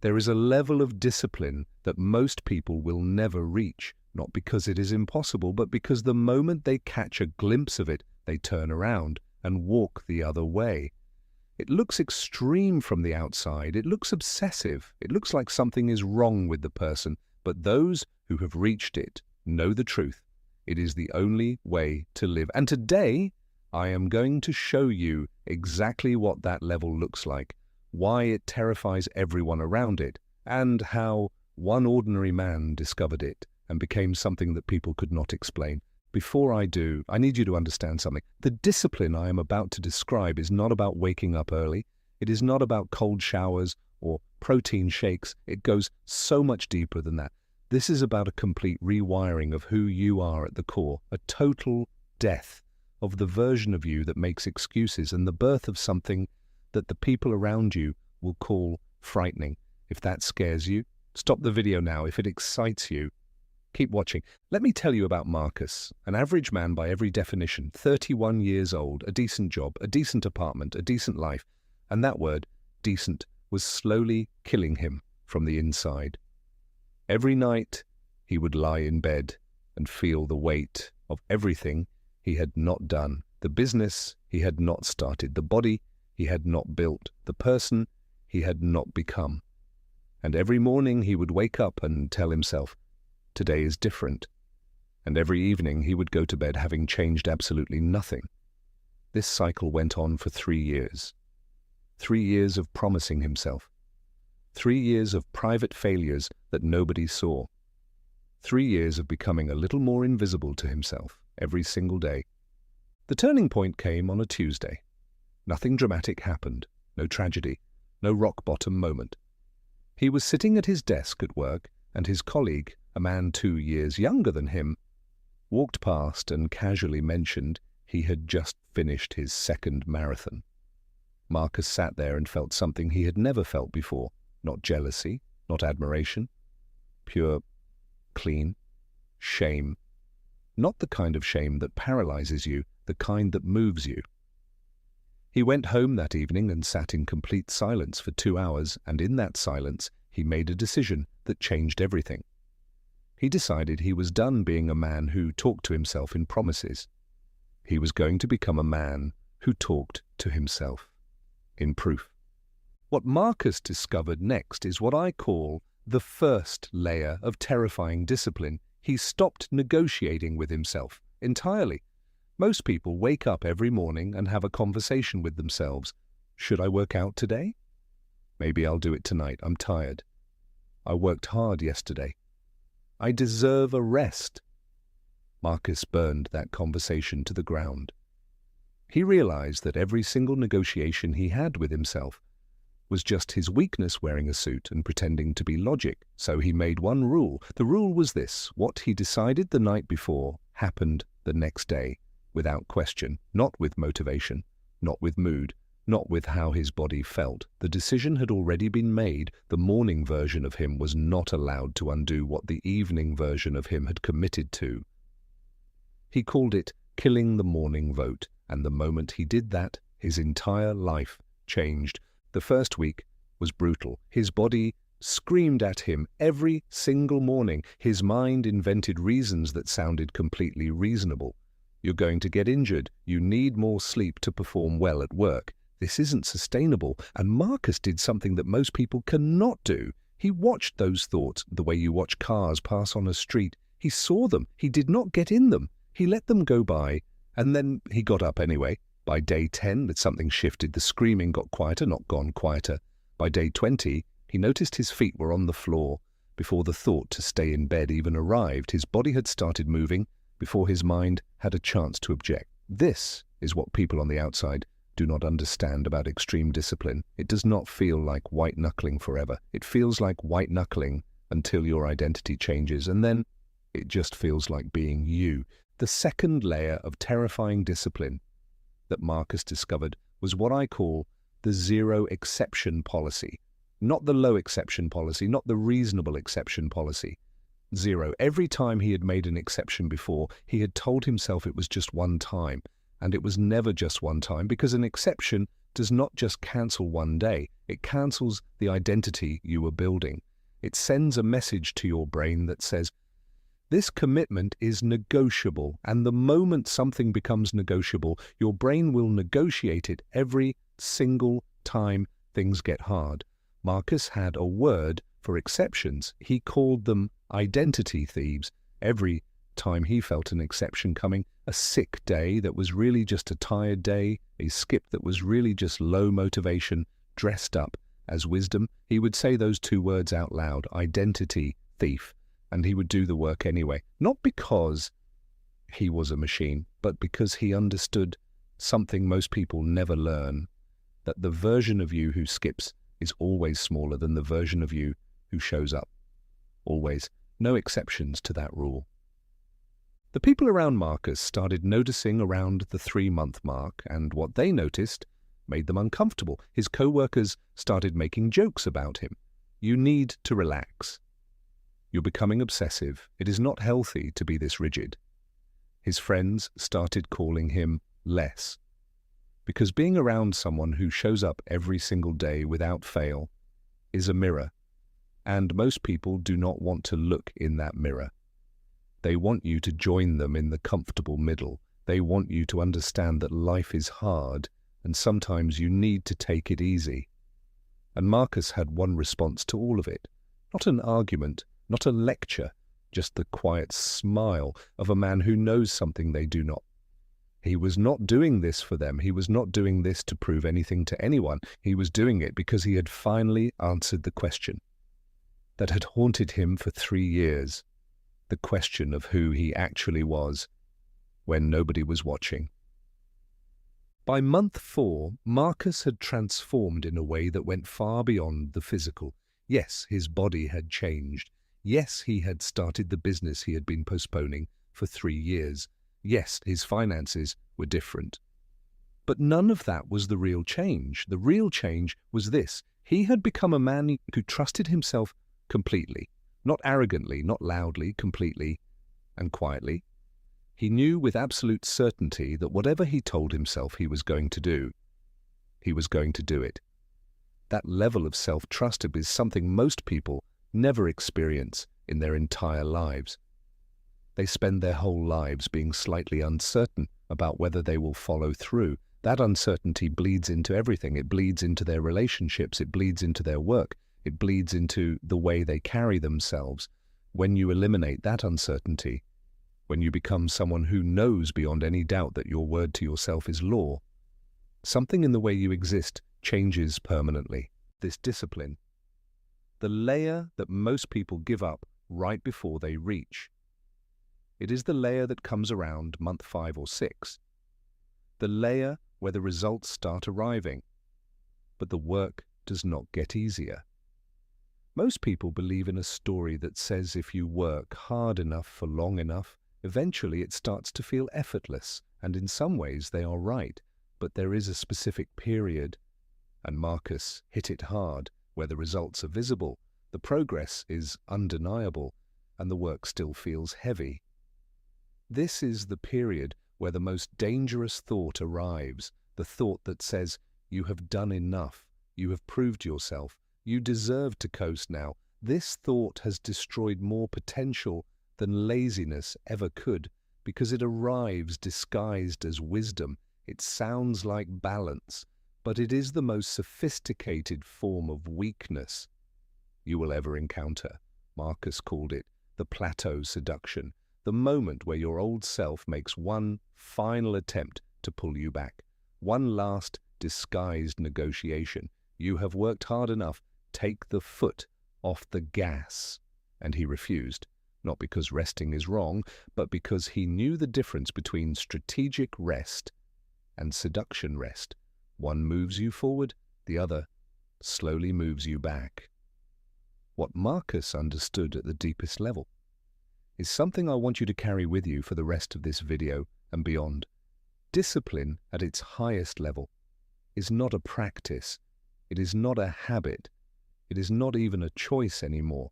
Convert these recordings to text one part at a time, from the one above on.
There is a level of discipline that most people will never reach, not because it is impossible, but because the moment they catch a glimpse of it, they turn around and walk the other way. It looks extreme from the outside. It looks obsessive. It looks like something is wrong with the person. But those who have reached it know the truth. It is the only way to live. And today, I am going to show you exactly what that level looks like, why it terrifies everyone around it, and how one ordinary man discovered it and became something that people could not explain. Before I do, I need you to understand something. The discipline I am about to describe is not about waking up early. It is not about cold showers or protein shakes. It goes so much deeper than that. This is about a complete rewiring of who you are at the core, a total death of the version of you that makes excuses and the birth of something that the people around you will call frightening. If that scares you, stop the video now. If it excites you, keep watching. Let me tell you about Marcus, an average man by every definition, 31 years old, a decent job, a decent apartment, a decent life. And that word, decent, was slowly killing him from the inside. Every night, he would lie in bed and feel the weight of everything he had not done, the business he had not started, the body he had not built, the person he had not become. And every morning he would wake up and tell himself, today is different. And every evening he would go to bed having changed absolutely nothing. This cycle went on for 3 years. 3 years of promising himself. 3 years of private failures that nobody saw. 3 years of becoming a little more invisible to himself every single day. The turning point came on a Tuesday. Nothing dramatic happened, no tragedy, no rock-bottom moment. He was sitting at his desk at work, and his colleague, a man 2 years younger than him, walked past and casually mentioned he had just finished his second marathon. Marcus sat there and felt something he had never felt before. Not jealousy, not admiration, pure, clean shame. Not the kind of shame that paralyzes you, the kind that moves you. He went home that evening and sat in complete silence for 2 hours, and in that silence he made a decision that changed everything. He decided he was done being a man who talked to himself in promises. He was going to become a man who talked to himself in proof. What Marcus discovered next is what I call the first layer of terrifying discipline. He stopped negotiating with himself entirely. Most people wake up every morning and have a conversation with themselves. Should I work out today? Maybe I'll do it tonight. I'm tired. I worked hard yesterday. I deserve a rest. Marcus burned that conversation to the ground. He realized that every single negotiation he had with himself was just his weakness wearing a suit and pretending to be logic. So he made one rule. The rule was this: what he decided the night before happened the next day, without question, not with motivation, not with mood, not with how his body felt. The decision had already been made. The morning version of him was not allowed to undo what the evening version of him had committed to. He called it killing the morning vote, and the moment he did that, his entire life changed. The first week was brutal. His body screamed at him every single morning. His mind invented reasons that sounded completely reasonable. You're going to get injured. You need more sleep to perform well at work. This isn't sustainable. And Marcus did something that most people cannot do. He watched those thoughts the way you watch cars pass on a street. He saw them. He did not get in them. He let them go by, and then he got up anyway. By day 10, that something shifted. The screaming got quieter, not gone quieter. By day 20, he noticed his feet were on the floor. Before the thought to stay in bed even arrived, his body had started moving before his mind had a chance to object. This is what people on the outside do not understand about extreme discipline. It does not feel like white-knuckling forever. It feels like white-knuckling until your identity changes, and then it just feels like being you. The second layer of terrifying discipline that Marcus discovered was what I call the zero exception policy. Not the low exception policy, not the reasonable exception policy. Zero. Every time he had made an exception before, he had told himself it was just one time. And it was never just one time, because an exception does not just cancel one day, it cancels the identity you were building. It sends a message to your brain that says, this commitment is negotiable, and the moment something becomes negotiable, your brain will negotiate it every single time things get hard. Marcus had a word for exceptions. He called them identity thieves. Every time he felt an exception coming, a sick day that was really just a tired day, a skip that was really just low motivation, dressed up as wisdom, he would say those two words out loud, identity thief, and he would do the work anyway. Not because he was a machine, but because he understood something most people never learn, that the version of you who skips is always smaller than the version of you who shows up. Always. No exceptions to that rule. The people around Marcus started noticing around the 3-month mark, and what they noticed made them uncomfortable. His co-workers started making jokes about him. You need to relax. You're becoming obsessive. It is not healthy to be this rigid. His friends started calling him less. Because being around someone who shows up every single day without fail is a mirror, and most people do not want to look in that mirror. They want you to join them in the comfortable middle. They want you to understand that life is hard, and sometimes you need to take it easy. And Marcus had one response to all of it. Not an argument, not a lecture, just the quiet smile of a man who knows something they do not. He was not doing this for them. He was not doing this to prove anything to anyone. He was doing it because he had finally answered the question that had haunted him for 3 years, the question of who he actually was when nobody was watching. By month 4, Marcus had transformed in a way that went far beyond the physical. Yes, his body had changed. Yes, he had started the business he had been postponing for 3 years. Yes, his finances were different. But none of that was the real change. The real change was this. He had become a man who trusted himself completely, not arrogantly, not loudly, completely and quietly. He knew with absolute certainty that whatever he told himself he was going to do, he was going to do it. That level of self-trust is something most people never experience in their entire lives. They spend their whole lives being slightly uncertain about whether they will follow through. That uncertainty bleeds into everything. It bleeds into their relationships. It bleeds into their work. It bleeds into the way they carry themselves. When you eliminate that uncertainty, when you become someone who knows beyond any doubt that your word to yourself is law, something in the way you exist changes permanently. This discipline, the layer that most people give up right before they reach. It is the layer that comes around month 5 or 6. The layer where the results start arriving, but the work does not get easier. Most people believe in a story that says if you work hard enough for long enough, eventually it starts to feel effortless, and in some ways they are right, but there is a specific period, and Marcus hit it hard, where the results are visible, the progress is undeniable, and the work still feels heavy. This is the period where the most dangerous thought arrives, the thought that says, you have done enough, you have proved yourself, you deserve to coast now. This thought has destroyed more potential than laziness ever could, because it arrives disguised as wisdom. It sounds like balance, but it is the most sophisticated form of weakness you will ever encounter. Marcus called it the plateau seduction, the moment where your old self makes one final attempt to pull you back, one last disguised negotiation. You have worked hard enough, take the foot off the gas. And he refused, not because resting is wrong, but because he knew the difference between strategic rest and seduction rest. One moves you forward, the other slowly moves you back. What Marcus understood at the deepest level is something I want you to carry with you for the rest of this video and beyond. Discipline at its highest level is not a practice. It is not a habit. It is not even a choice anymore.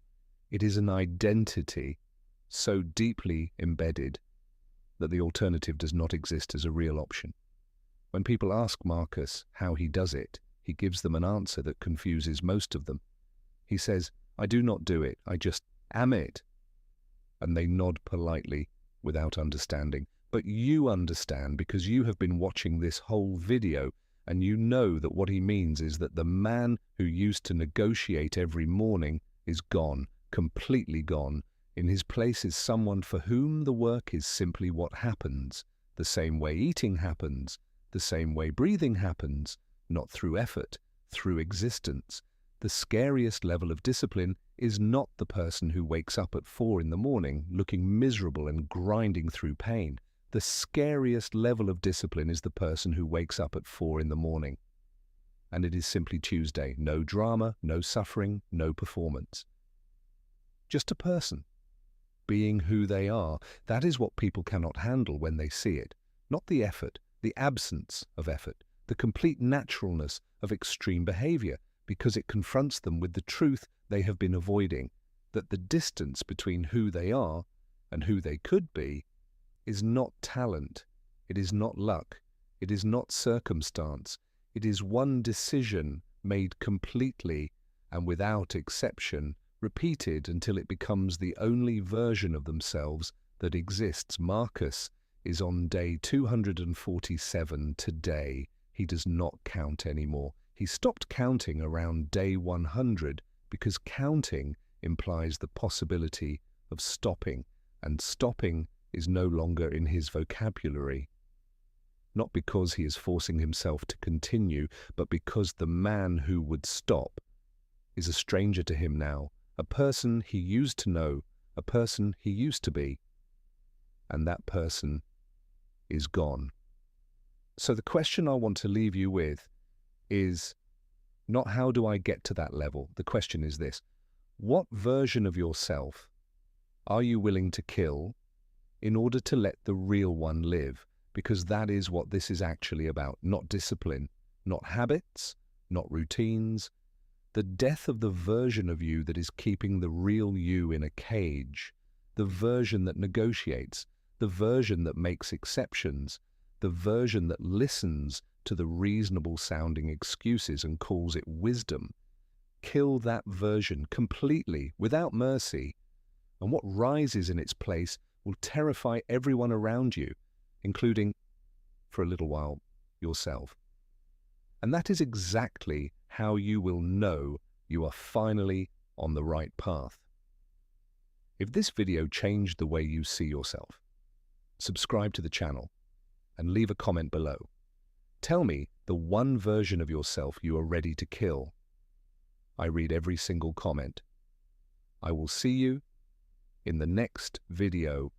It is an identity so deeply embedded that the alternative does not exist as a real option. When people ask Marcus how he does it, he gives them an answer that confuses most of them. He says, "I do not do it, I just am it." And they nod politely without understanding. But you understand because you have been watching this whole video, and you know that what he means is that the man who used to negotiate every morning is gone, completely gone. In his place is someone for whom the work is simply what happens, the same way eating happens, the same way breathing happens, not through effort, through existence. The scariest level of discipline is not the person who wakes up at 4 in the morning looking miserable and grinding through pain. The scariest level of discipline is the person who wakes up at 4 in the morning. And it is simply Tuesday. No drama, no suffering, no performance. Just a person, being who they are. That is what people cannot handle when they see it. Not the effort, the absence of effort, the complete naturalness of extreme behavior, because it confronts them with the truth they have been avoiding, that the distance between who they are and who they could be is not talent, it is not luck, it is not circumstance, it is one decision made completely and without exception, repeated until it becomes the only version of themselves that exists. Marcus is on day 247 today. He does not count anymore. He stopped counting around day 100 because counting implies the possibility of stopping, and stopping is no longer in his vocabulary. Not because he is forcing himself to continue, but because the man who would stop is a stranger to him now, a person he used to know, a person he used to be, and that person is gone. So the question I want to leave you with is not how do I get to that level? The question is this: what version of yourself are you willing to kill in order to let the real one live? Because that is what this is actually about, not discipline, not habits, not routines. The death of the version of you that is keeping the real you in a cage, the version that negotiates, the version that makes exceptions, the version that listens to the reasonable-sounding excuses and calls it wisdom. Kill that version completely, without mercy, and what rises in its place will terrify everyone around you, including, for a little while, yourself. And that is exactly how you will know you are finally on the right path. If this video changed the way you see yourself, subscribe to the channel and leave a comment below. Tell me the one version of yourself you are ready to kill. I read every single comment. I will see you in the next video.